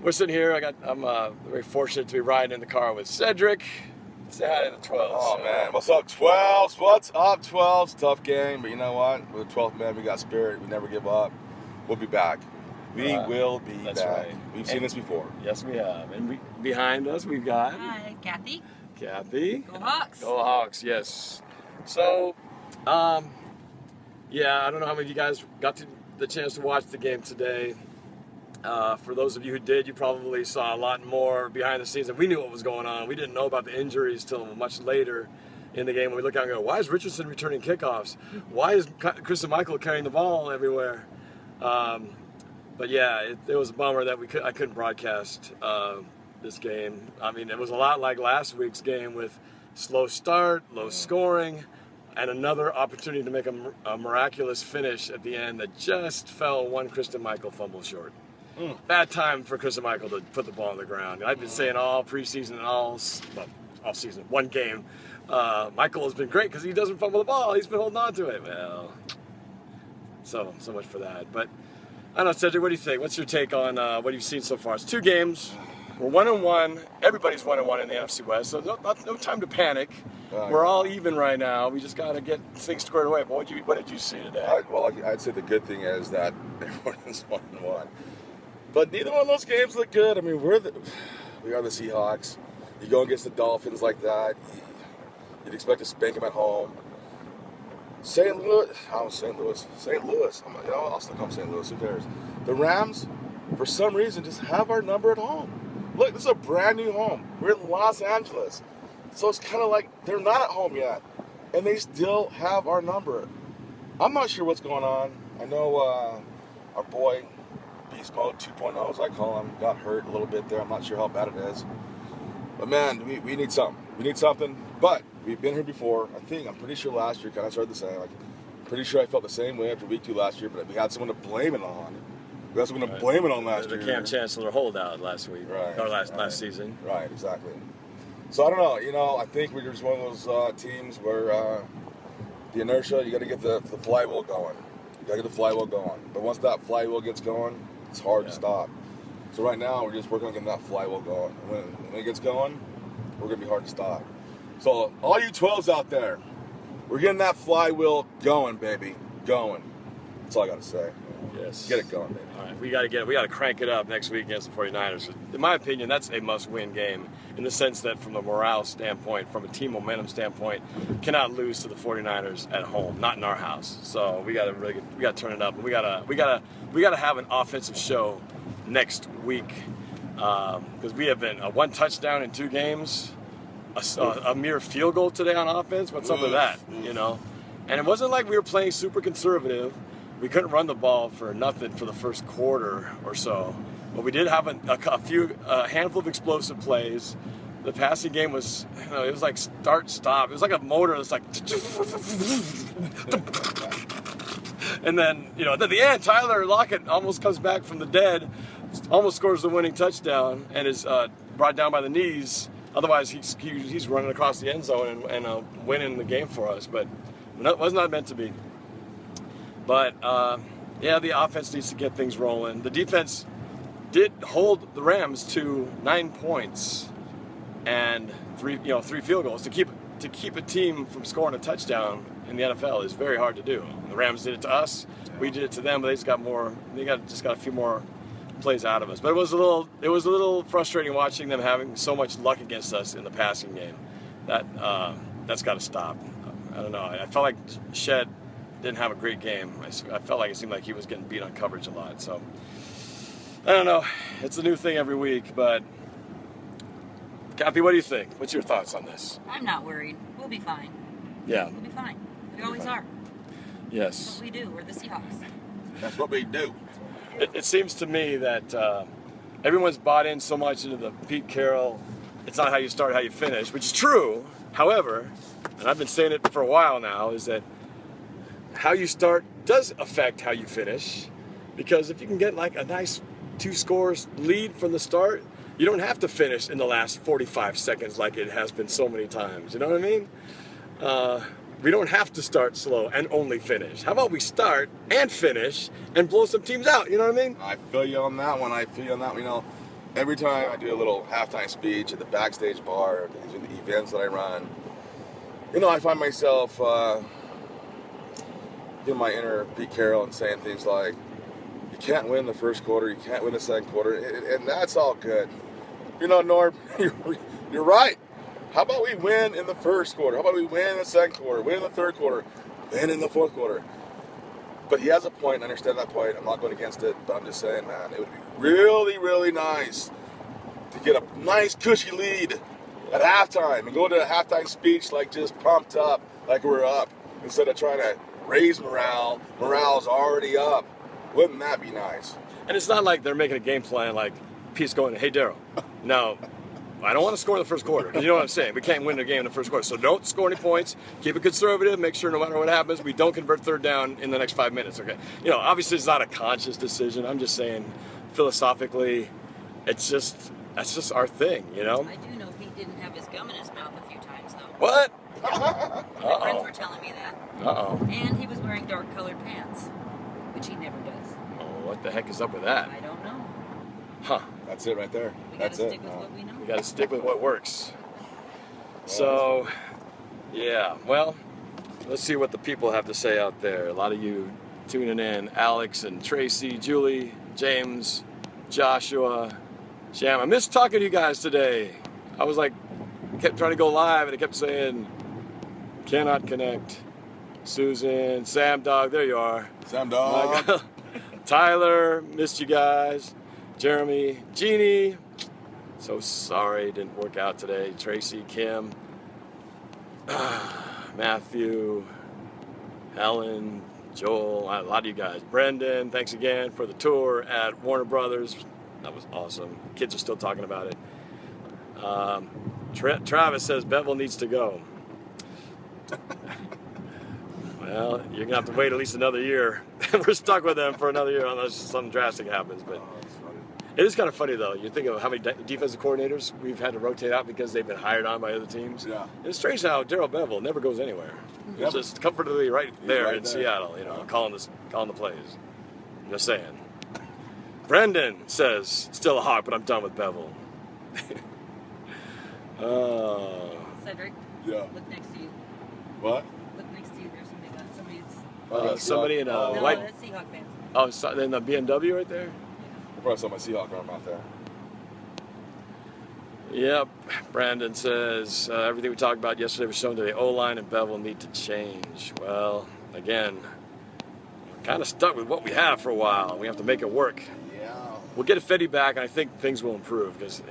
We're sitting here. I'm very fortunate to be riding in the car with Cedric. Say hi to the 12s. Oh, man. What's up, 12s? What's up, 12s? Tough game, but you know what? We're the 12th man. We got spirit. We never give up. We'll be back. We will be that's back. Right. We've seen this before. Yes, we have. And behind us, we've got... Hi, Kathy. Kathy. Go Hawks. Go Hawks, yes. So, yeah, I don't know how many of you guys got the chance to watch the game today. For those of you who did, you probably saw a lot more behind the scenes, and we knew what was going on. We didn't know about the injuries till much later in the game when we look out and go, why is Richardson returning kickoffs? Why is Chris and Michael carrying the ball everywhere? But yeah, it was a bummer that I couldn't broadcast this game. I mean, it was a lot like last week's game with slow start, low scoring, and another opportunity to make a miraculous finish at the end that just fell one Christian Michael fumble short. Bad time for Chris and Michael to put the ball on the ground. I've been saying all preseason and all season, one game, Michael has been great because he doesn't fumble the ball. He's been holding on to it. Well, so much for that. But I don't know, Cedric, what do you think? What's your take on what you've seen so far? It's 2 games. We're 1-1. Everybody's 1-1 in the NFC West, so no time to panic. We're all even right now. We just got to get things squared away. But what did you see today? I'd say the good thing is that everyone is 1-1. But neither one of those games look good. I mean, we are the Seahawks. You go against the Dolphins like that, you'd expect to spank them at home. St. Louis. I'll still call St. Louis. Who cares? The Rams, for some reason, just have our number at home. Look, this is a brand new home. We're in Los Angeles. So it's kind of like they're not at home yet. And they still have our number. I'm not sure what's going on. I know our boy, Beast Mode 2.0, as I call him, got hurt a little bit there. I'm not sure how bad it is. But man, we need something. We need something. But we've been here before. I'm pretty sure last year kind of started the same. Pretty sure I felt the same way after week 2 last year, but we had someone to blame it on. We had someone to blame it on last year. The Cam Chancellor holdout last week. Right. Or last season. Right, exactly. So I don't know. You know, I think we're just one of those teams where the inertia, you got to get the flywheel going. You got to get the flywheel going. But once that flywheel gets going, it's hard to stop. So right now, we're just working on getting that flywheel going. When it gets going, we're going to be hard to stop. So all you 12s out there, we're getting that flywheel going, baby. Going. That's all I got to say. Yes. Get it going, baby. All right, we got to crank it up next week against the 49ers. In my opinion, that's a must-win game in the sense that from a morale standpoint, from a team momentum standpoint, cannot lose to the 49ers at home, not in our house. So we got to turn it up. We got to have an offensive show next week because we have been a 1 touchdown in 2 games, a mere field goal today on offense. What's up with that? You know, and it wasn't like we were playing super conservative. We couldn't run the ball for nothing for the first quarter or so, but we did have a handful of explosive plays. The passing game was, it was like start-stop. It was like a motor that's like, and then, at the end, Tyler Lockett almost comes back from the dead, almost scores the winning touchdown, and is brought down by the knees. Otherwise, he's running across the end zone and winning the game for us, but it was not meant to be. But, the offense needs to get things rolling. The defense did hold the Rams to 9 points and 3 field goals. To keep a team from scoring a touchdown in the NFL is very hard to do. The Rams did it to us. We did it to them, but they just got a few more plays out of us. But it was a little frustrating watching them having so much luck against us in the passing game. That's got to stop. I don't know. I felt like Shed didn't have a great game. I felt like it seemed like he was getting beat on coverage a lot. So I don't know. It's a new thing every week. But Kathy, what do you think? What's your thoughts on this? I'm not worried. We'll be fine. Yeah. We'll be fine. We always are. Yes. That's what we do. We're the Seahawks. That's what we do. It seems to me that everyone's bought in so much into the Pete Carroll, it's not how you start, how you finish, which is true. However, and I've been saying it for a while now, is that how you start does affect how you finish, because if you can get like a nice 2 scores lead from the start, you don't have to finish in the last 45 seconds like it has been so many times. You know what I mean? We don't have to start slow and only finish. How about we start and finish and blow some teams out? You know what I mean? I feel you on that one. You know, every time I do a little halftime speech at the backstage bar, these are the events that I run, you know, I find myself in my inner Pete Carroll and saying things like, you can't win the first quarter, you can't win the second quarter, and that's all good. You know, Norm, you're right. How about we win in the first quarter? How about we win in the second quarter, win in the third quarter, win in the fourth quarter? But he has a point, and I understand that point. I'm not going against it, but I'm just saying, man, it would be really, really nice to get a nice, cushy lead at halftime and go to a halftime speech like just pumped up, like we're up, instead of trying to raise morale. Morale's already up. Wouldn't that be nice? And it's not like they're making a game plan like Pete's going, hey, Daryl, no, I don't want to score in the first quarter. You know what I'm saying? We can't win the game in the first quarter. So don't score any points. Keep it conservative. Make sure no matter what happens, we don't convert third down in the next 5 minutes, okay? You know, obviously it's not a conscious decision. I'm just saying philosophically, that's just our thing, you know? I do know Pete didn't have his gum in his mouth a few times, though. What? My friends were telling me that. Uh-oh. And he was wearing dark-colored pants, which he never does. Oh, what the heck is up with that? I don't know. Huh. That's it right there. We That's gotta it. stick with what we know. We got to stick with what works. So, yeah, well, let's see what the people have to say out there. A lot of you tuning in. Alex and Tracy, Julie, James, Joshua, Sham. I missed talking to you guys today. I was like, kept trying to go live and it kept saying, cannot connect. Susan, Sam Dog, there you are. Sam Dog. Tyler, missed you guys. Jeremy, Jeannie, so sorry it didn't work out today. Tracy, Kim, Matthew, Helen, Joel, a lot of you guys. Brendan, thanks again for the tour at Warner Brothers. That was awesome. Kids are still talking about it. Travis says Bevel needs to go. Well, you're gonna have to wait at least another year. We're stuck with them for another year unless something drastic happens. But it is kind of funny, though. You think of how many defensive coordinators we've had to rotate out because they've been hired on by other teams. Yeah. It's strange how Daryl Bevel never goes anywhere. He's just comfortably right there in Seattle, you know, calling the plays. Just saying. Brendan says, still a Hawk, but I'm done with Bevel. Cedric, Yeah. look next to you. What? Look next to you. There's somebody. Somebody in a No, white... that's Seahawk fans. Oh, so, in the BMW right there? I probably saw my Seahawk arm out there. Yep. Brandon says, everything we talked about yesterday was shown today. O-line and Bevel need to change. Well, again, kind of stuck with what we have for a while. We have to make it work. Yeah. We'll get Fetty back, and I think things will improve because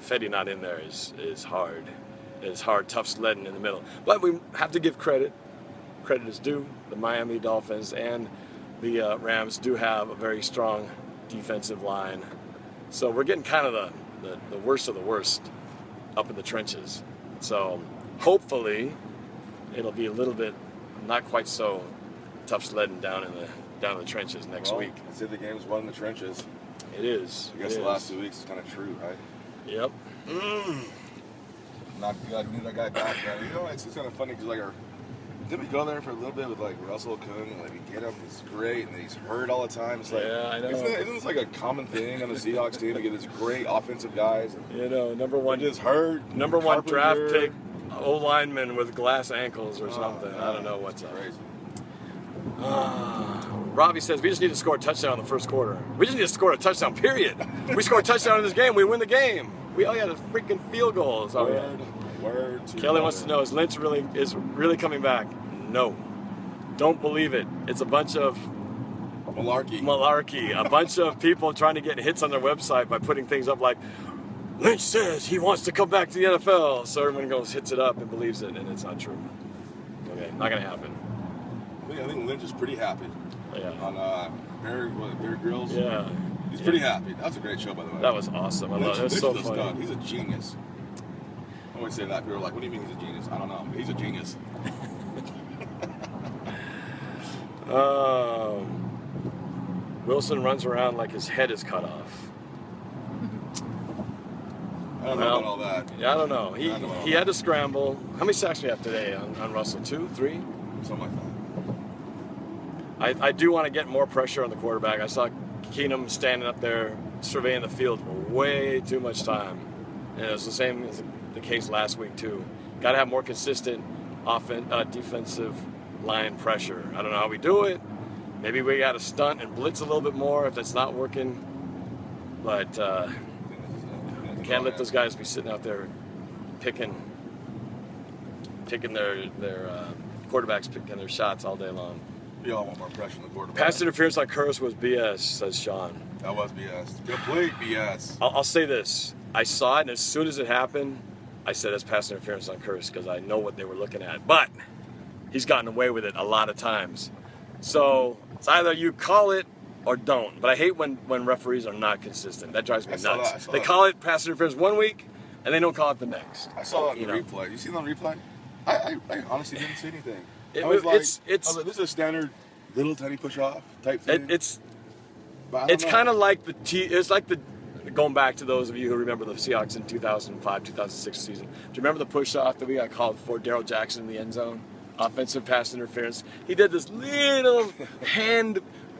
Fetty not in there is hard. It's hard, tough sledding in the middle. But we have to give credit. Credit is due. The Miami Dolphins and the Rams do have a very strong defensive line. So we're getting kind of the worst of the worst up in the trenches. So hopefully it'll be a little bit not quite so tough sledding down in the trenches next week. I said the game's won in the trenches. It is. I guess the last 2 weeks is kind of true, right? Yep. Not glad we need that guy back, man. You know, it's kind of funny because did we go there for a little bit with Russell Okung and we get him? He's great and he's hurt all the time. It's like, yeah, I know. Isn't this like a common thing on the Seahawks team to get these great offensive guys? You know, number one draft pick O-lineman with glass ankles or something. Man. I don't know what's up. Crazy. Robbie says we just need to score a touchdown in the first quarter. We just need to score a touchdown, period. We score a touchdown in this game, we win the game. We all had a freaking field goal. Word. Kelly wants to know, is Lynch really coming back? No. Don't believe it. It's a bunch of malarkey. A bunch of people trying to get hits on their website by putting things up like, Lynch says he wants to come back to the NFL. So everyone goes, hits it up and believes it, and it's not true. Okay, not going to happen. I think Lynch is pretty happy. Yeah. On Bear Grylls. Yeah. He's pretty happy. That was a great show, by the way. That was awesome. I love it. It was so funny. He's a genius. I always say that. People are like, what do you mean he's a genius? I don't know. He's a genius. Wilson runs around like his head is cut off. I don't know about all that. Yeah, I don't know. He had to scramble. How many sacks do we have today on Russell? 2, 3? Something like that. I do want to get more pressure on the quarterback. I saw Keenum standing up there surveying the field for way too much time. And it was the same as the case last week, too. Got to have more consistent defensive line pressure. I don't know how we do it. Maybe we got to stunt and blitz a little bit more if that's not working. But can't let those guys be sitting out there picking their quarterbacks picking their shots all day long. We all want more pressure on the quarterback. Pass interference on Curse was BS, says Sean. That was BS. Complete BS. I'll say this. I saw it, and as soon as it happened, I said it's pass interference on Curse because I know what they were looking at. But he's gotten away with it a lot of times. So it's either you call it or don't. But I hate when referees are not consistent. That drives me nuts. They call it pass interference one week, and they don't call it the next. I saw that in the replay. You seen that on replay? I honestly didn't see anything. I was like, this is a standard little tiny push off type thing. It's kind of like it's like the going back to those of you who remember the Seahawks in 2005, 2006 season. Do you remember the push off that we got called for Darryl Jackson in the end zone? Offensive pass interference. He did this little hand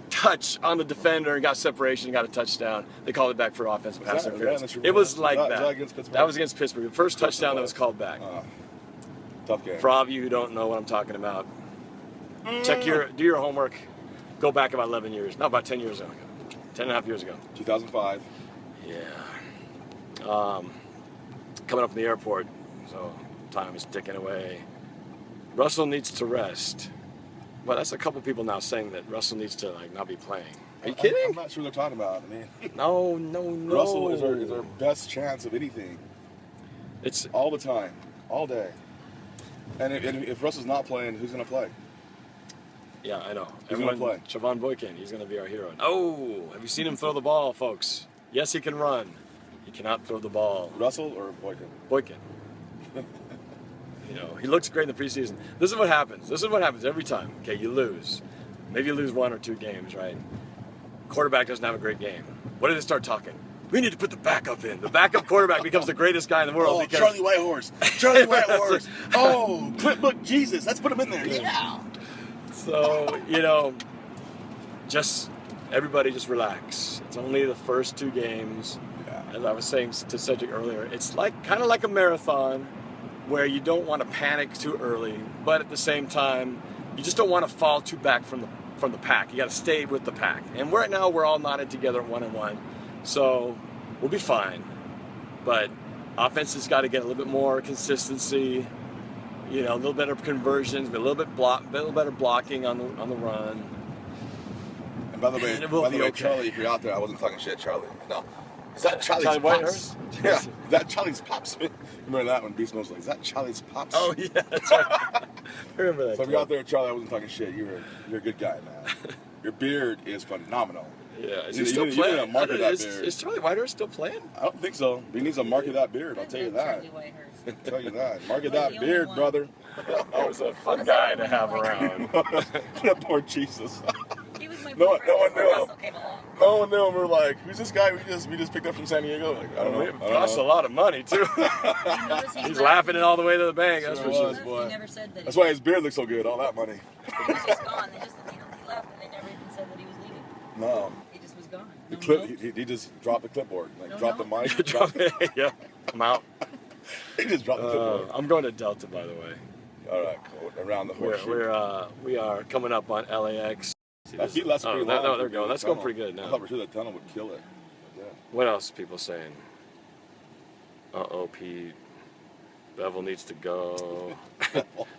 touch on the defender and got separation and got a touchdown. They called it back for offensive pass interference. It was like that. That was against Pittsburgh. The first touchdown that was called back. Tough game. For all of you who don't know what I'm talking about, do your homework. Go back about 11 years. No, about 10 years ago. 10 and a half years ago. 2005. Yeah. Coming up in the airport, so time is ticking away. Russell needs to rest. Well, that's a couple people now saying that Russell needs to not be playing. Are you kidding? I'm not sure what they're talking about. I mean, no. Russell is our best chance of anything. It's all the time, all day. And if Russell's not playing, who's going to play? Yeah, I know. Who's going to play? Trevon Boykin. He's going to be our hero. Oh, have you seen him throw the ball, folks? Yes, he can run. He cannot throw the ball. Russell or Boykin? Boykin. He looks great in the preseason. This is what happens. This is what happens every time. Okay, you lose. Maybe you lose 1 or 2 games, right? Quarterback doesn't have a great game. What do they start talking? We need to put the backup in. The backup quarterback becomes the greatest guy in the world. Because Charlie Whitehorse. Charlie Whitehorse. Oh, Clipbook Jesus. Let's put him in there. Yeah. So, everybody just relax. It's only the first 2 games. Yeah. As I was saying to Cedric earlier, it's kind of like a marathon where you don't want to panic too early, but at the same time, you just don't want to fall too back from the pack. You got to stay with the pack. And right now, we're all knotted together at 1-1, so we'll be fine. But offense has got to get a little bit more consistency. A little better conversions, but a little better blocking on the run. And by the way, Charlie, if you're out there, I wasn't talking shit, Charlie. No. Is that Charlie Whitehurst? Yeah. Is that Charlie's Pops? Remember that when Beast Mode was like, is that Charlie's Pops? Oh, yeah, that's right. I remember that. So if you're out there, Charlie, I wasn't talking shit. You're a good guy, man. Your beard is phenomenal. Yeah, is he still playing? You need to market that beard. Is Charlie Whitehurst still playing? I don't think so. He needs to market that beard, I'll tell you that. I'll tell you that. Market that beard, brother. That was a fun guy to have around. Poor Jesus. He was my No one knew him. came along. No one knew him. We're like, who's this guy we just picked up from San Diego? Like, I don't know. It cost a lot of money, too. He's laughing it all the way to the bank. That's for sure. He never said that. That's why his beard looks so good, all that money. He was just gone. He left, and they never even said that he was leaving. No. He just was gone. He just dropped the clipboard. Dropped the mic. Yeah, I'm out. He just dropped the clipboard. I'm going to Delta, by the way. All right, cool. Around the horseshoe. We are coming up on LAX. That's pretty long. No, they're going. That's going pretty good now. I thought for sure that tunnel would kill it. Yeah. What else are people saying? Pete. Bevel needs to go.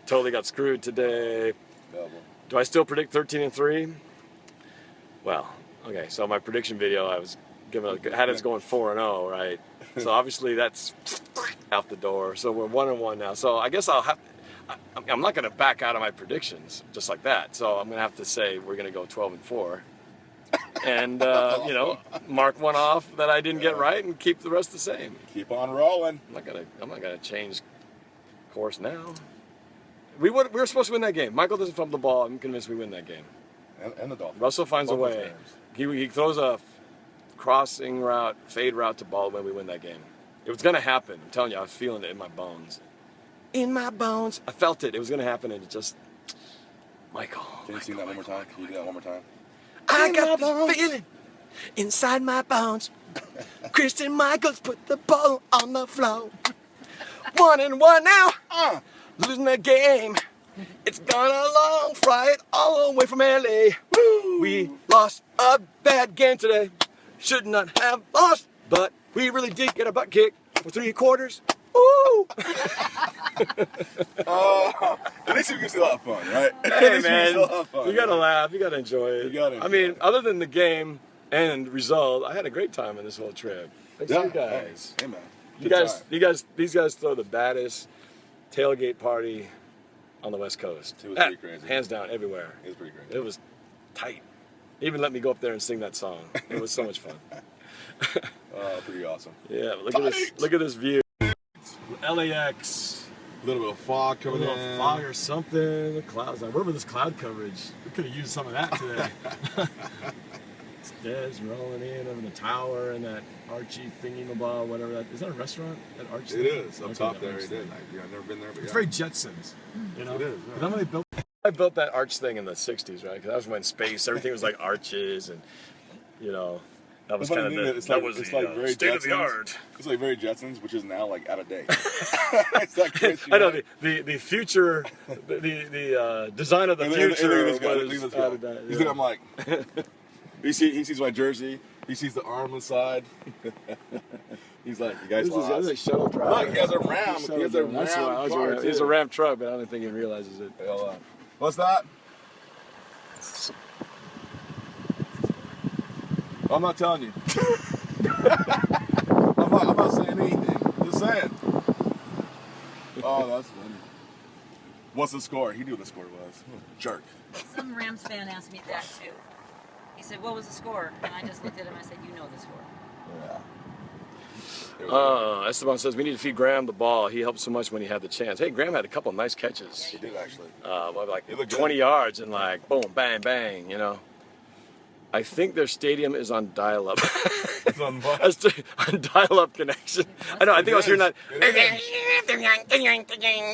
Totally got screwed today. Bevel. Do I still predict 13-3? Well, okay. So my prediction video, I was had us going 4-0, right? So obviously that's out the door. So we're 1-1 now. So I guess I'm not going to back out of my predictions just like that. So I'm going to have to say we're going to go 12-4, and mark one off that I didn't get right, and keep the rest the same. Keep on rolling. I'm not gonna change course now. We were supposed to win that game. Michael doesn't fumble the ball. I'm convinced we win that game. And the Dolphins. Russell finds a way. He throws a crossing route, fade route to Baldwin. We win that game. It was gonna happen. I'm telling you, I was feeling it in my bones. In my bones. I felt it. It was going to happen, and it just... Michael. Can you sing that one more time? Can you do that one more time? I got this feeling inside my bones. Christian Michaels put the ball on the floor. 1-1 now. Losing the game. It's gone a long flight all the way from LA. Woo. We lost a bad game today. Should not have lost, but we really did get a butt kick for 3 quarters. Woo! At least you can still have fun, right? Hey man, you gotta laugh, you gotta enjoy it. You gotta enjoy I mean, other than the game and result, I had a great time in this whole trip. Thanks to you guys. Hey man, These guys throw the baddest tailgate party on the West Coast. It was pretty crazy. Hands down, everywhere. It was pretty crazy. It was tight. They even let me go up there and sing that song. It was so much fun. Pretty awesome. Yeah, look at this. Look at this view. LAX. A little bit of fog coming in. A little fog or something. The clouds. Like, where was this cloud coverage? We could have used some of that today. It's Des rolling in over the tower and that Archie thingy-mabob, whatever that is. That a restaurant? That Arch It is up top there. It is. I've never been there, but it's very Jetsons. You know, it is. Yeah. When I built that arch thing in the '60s, right? Because that was when space, everything was like arches, and you know, that was kind of the very state of the art. It's like very Jetsons, which is now like out of date. It's that crazy, I know the future, the design of the future was out of date. You think I'm like, he sees my jersey, he sees the arm inside. He's like, you guys lost. This is a shuttle drive. Look, he has a Ram. He has a Ram car. He has a Ram truck, but I don't think he realizes it. Hey, hold on. What's that? I'm not telling you. I'm not saying anything. Just saying. Oh, that's funny. What's the score? He knew what the score was. Jerk. Some Rams fan asked me that too. He said, "What was the score?" And I just looked at him and I said, "You know the score." Yeah. Esteban says we need to feed Graham the ball. He helped so much when he had the chance. Hey, Graham had a couple of nice catches. He did actually. Like 20 yards and like boom, bang, bang. You know. I think their stadium is on dial-up. It's on what? On dial-up connection. I know. I think I was hearing that.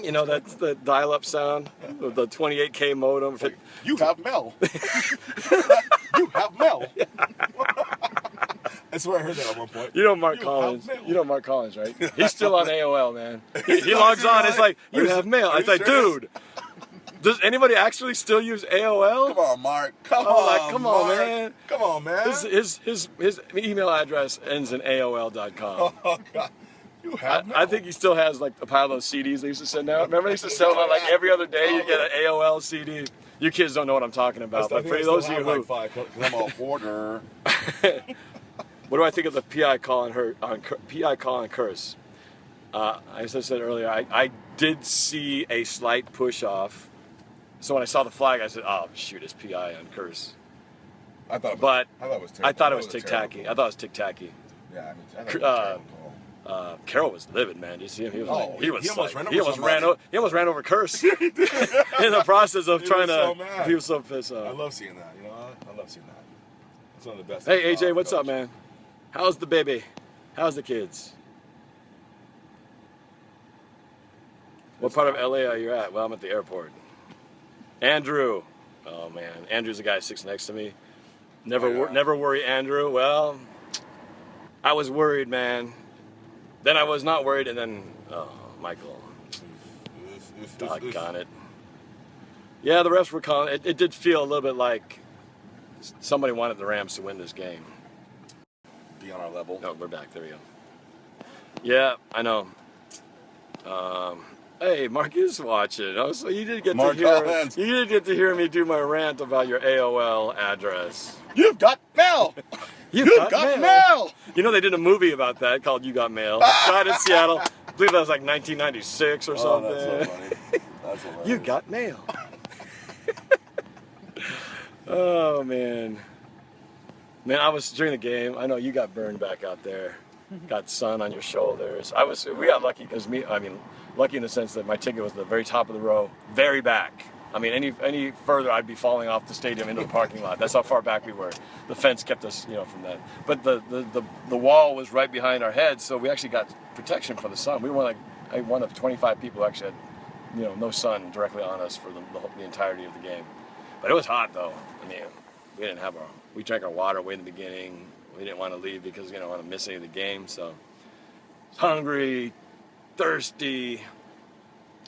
You know, that's the dial-up sound. The 28K modem. Like, you have Mel. You have Mel. I swear I heard that at one point. You know Mark Collins. You know Mark Collins, right? He's still on AOL, man. He logs on. It's like, you have mail. It's like, dude. Does anybody actually still use AOL? Come on, Mark. Come on, man. Come on, man. His email address ends in AOL.com. Oh, God. You have mail. I think he still has like a pile of those CDs they used to send out. Remember they used to sell out like every other day you get an AOL CD. You kids don't know what I'm talking about. But for those of you who... Like I'm a hoarder. What do I think of the PI call on curse? As I said earlier, I did see a slight push off. So when I saw the flag, I said, "Oh shoot, it's PI on curse." I thought it was tic-tacky. I thought it was tic-tacky. Yeah, I mean, I thought it was terrible. Carroll was livid, man. Did you see him? He almost ran over Curse in the process of trying to. He was so pissed off. I love seeing that. You know, I love seeing that. It's one of the best. Hey AJ, what's up, man? How's the baby? How's the kids? What part of LA are you at? Well, I'm at the airport. Andrew. Oh man, Andrew's the guy who sits next to me. Never worry, Andrew. Well, I was worried, man. Then I was not worried, and then Michael. Doggone it. Yeah, the refs were calling. It did feel a little bit like somebody wanted the Rams to win this game. Be on our level. No, we're back. There we go. Yeah, I know. Hey, Mark is watching. Oh, so you did get to hear me do my rant about your AOL address. You've got mail. You've got mail. You know they did a movie about that called "You Got Mail." Shot in Seattle. I believe that was like 1996 or something. That's so funny. That's hilarious. You got mail. Oh man. Man, I was during the game. I know you got burned back out there. Got sun on your shoulders. We got lucky because lucky in the sense that my ticket was the very top of the row, very back. I mean, any further, I'd be falling off the stadium into the parking lot. That's how far back we were. The fence kept us, from that. But the wall was right behind our heads, so we actually got protection from the sun. We were one of 25 people who actually had, no sun directly on us for the entirety of the game. But it was hot though. I mean, we drank our water way in the beginning. We didn't want to leave because we didn't want to miss any of the game. So hungry, thirsty,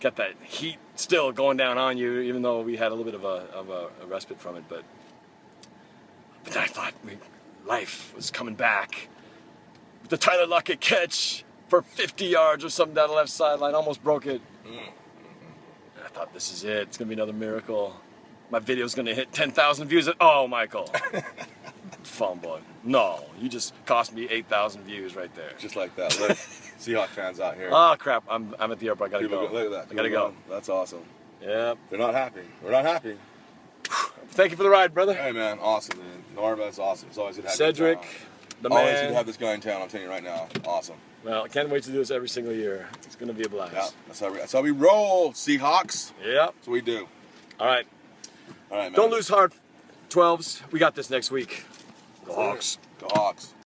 got that heat still going down on you, even though we had a little bit of a respite from it. But then I thought life was coming back. The Tyler Lockett catch for 50 yards or something down the left sideline, almost broke it. And I thought, this is it. It's going to be another miracle. My video's going to hit 10,000 views. Oh, Michael. Fumble. No, you just cost me 8,000 views right there. Just like that. Look, Seahawks fans out here. Oh, crap. I'm at the airport. I got to go. Look at that. I got to go. That's awesome. Yep. They're not happy. We're not happy. Thank you for the ride, brother. Hey, man. Awesome, man. Norma, it's awesome. It's always good to have Cedric, you in town. the Always good man. to have this guy in town. I'm telling you right now. Awesome. Well, I can't wait to do this every single year. It's going to be a blast. Yeah, that's how we roll, Seahawks. Yep. That's what we do. All right. All right, man. Don't lose heart, 12s. We got this next week. Go Hawks. Go Hawks.